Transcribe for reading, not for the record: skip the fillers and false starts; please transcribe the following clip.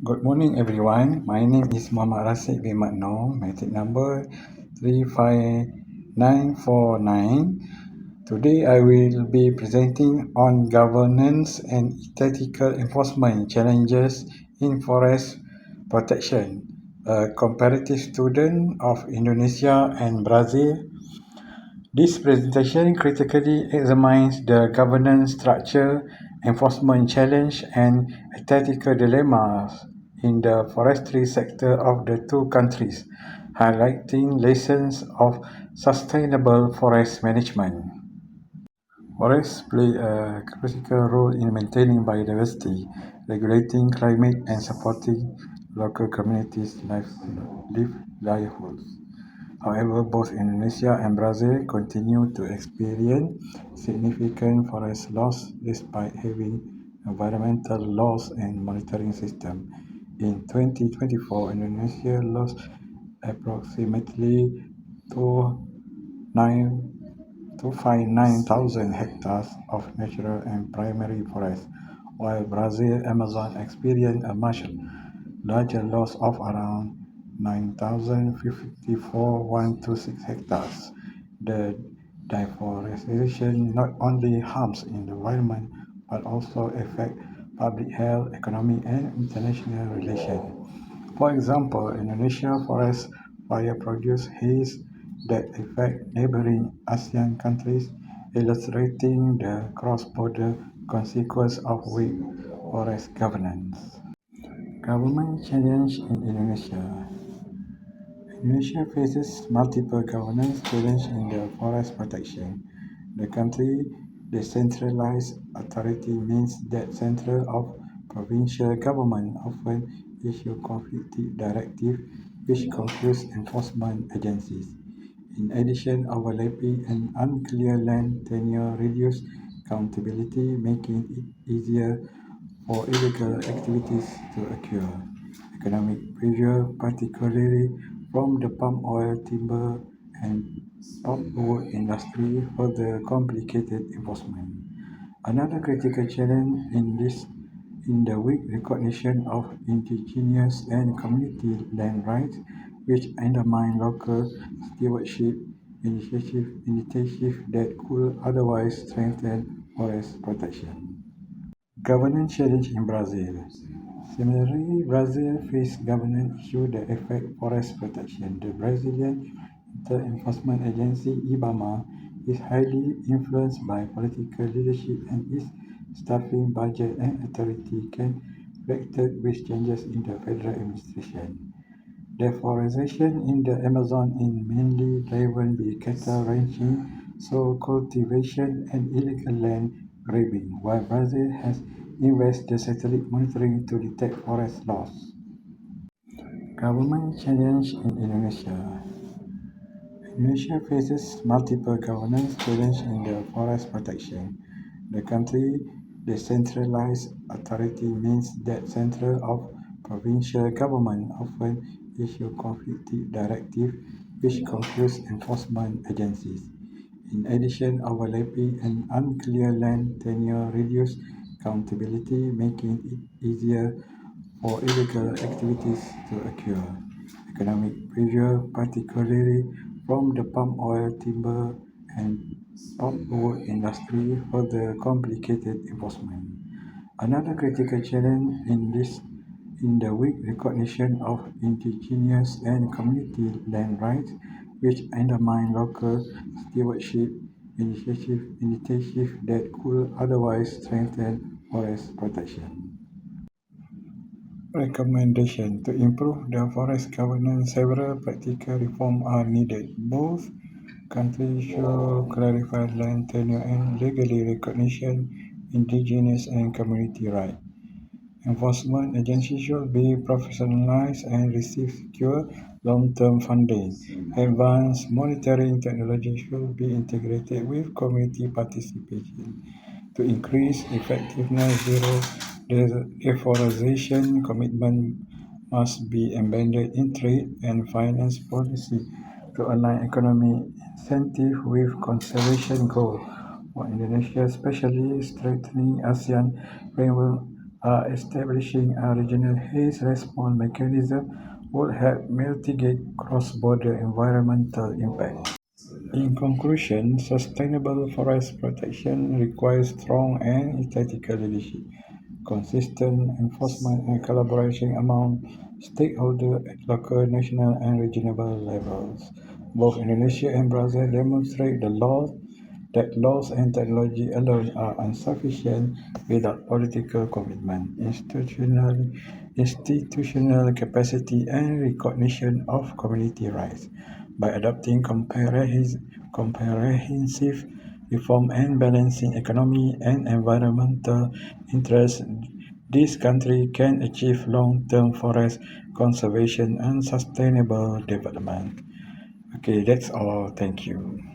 Good morning, everyone. My name is Muhammad RASID bin NONG, metric number 35949. Today, I will be presenting on governance and ethical enforcement challenges in forest protection. A comparative student of Indonesia and Brazil. This presentation critically examines the governance structure, enforcement challenge, and ethical dilemmas in the forestry sector of the two countries, highlighting lessons of sustainable forest management. Forests play a critical role in maintaining biodiversity, regulating climate, and supporting local communities' livelihoods. However, both Indonesia and Brazil continue to experience significant forest loss despite having environmental laws and monitoring systems. In 2024, Indonesia lost approximately 259,000 hectares of natural and primary forests, while Brazil Amazon experienced a much larger loss of around 9,054,126 hectares. The deforestation not only harms the environment but also affects public health, economy, and international relations. For example, Indonesia forest fire produce haze that affect neighboring ASEAN countries, illustrating the cross-border consequence of weak forest governance. Government challenge in Indonesia. Indonesia faces multiple governance challenges in the forest protection. The country decentralized authority means that central of provincial government often issue conflicting directives which confuse enforcement agencies. In addition, overlapping and unclear land tenure reduce accountability, making it easier for illegal activities to occur. Economic pressure, particularly from the palm oil, timber, and pulpwood industry, further complicated enforcement. Another critical challenge in the weak recognition of indigenous and community land rights, which undermine local stewardship initiatives that could otherwise strengthen forest protection. Governance challenge in Brazil. Similarly, Brazil faced governance issues that affect forest protection. The Brazilian Inter-Enforcement Agency, IBAMA, is highly influenced by political leadership and its staffing, budget, and authority can react with changes in the federal administration. Deforestation in the Amazon is mainly driven by cattle ranching, soil cultivation, and illegal land grabbing, while Brazil has invested satellite monitoring to detect forest loss. Government challenge in Indonesia. Indonesia faces multiple governance challenges in the forest protection. The country decentralized authority means that central of provincial government often issue conflicting directives which confuse enforcement agencies. In addition, overlapping and unclear land tenure reduce accountability, making it easier for illegal activities to occur. Economic pressure, particularly from the palm oil, timber, and pulpwood industry, further complicated enforcement. Another critical challenge in the weak recognition of indigenous and community land rights, which undermine local stewardship initiatives that could otherwise strengthen forest protection. Recommendation: to improve the forest governance, several practical reforms are needed. Both countries should clarify land tenure and legally recognition indigenous and community rights. Enforcement agencies should be professionalized and receive secure long-term funding. Advanced monitoring technology should be integrated with community participation. To increase effectiveness, zero deforestation commitment must be embedded in trade and finance policy to align economic incentives with conservation goals. For Indonesia, especially strengthening ASEAN framework Establishing a regional haze response mechanism would help mitigate cross-border environmental impact. In conclusion, sustainable forest protection requires strong and ethical leadership, consistent enforcement, and collaboration among stakeholders at local, national, and regional levels. Both Indonesia and Brazil demonstrate that laws and technology alone are insufficient without political commitment, institutional capacity, and recognition of community rights. By adopting comprehensive reform and balancing economy and environmental interests, this country can achieve long-term forest conservation and sustainable development. Okay, that's all. Thank you.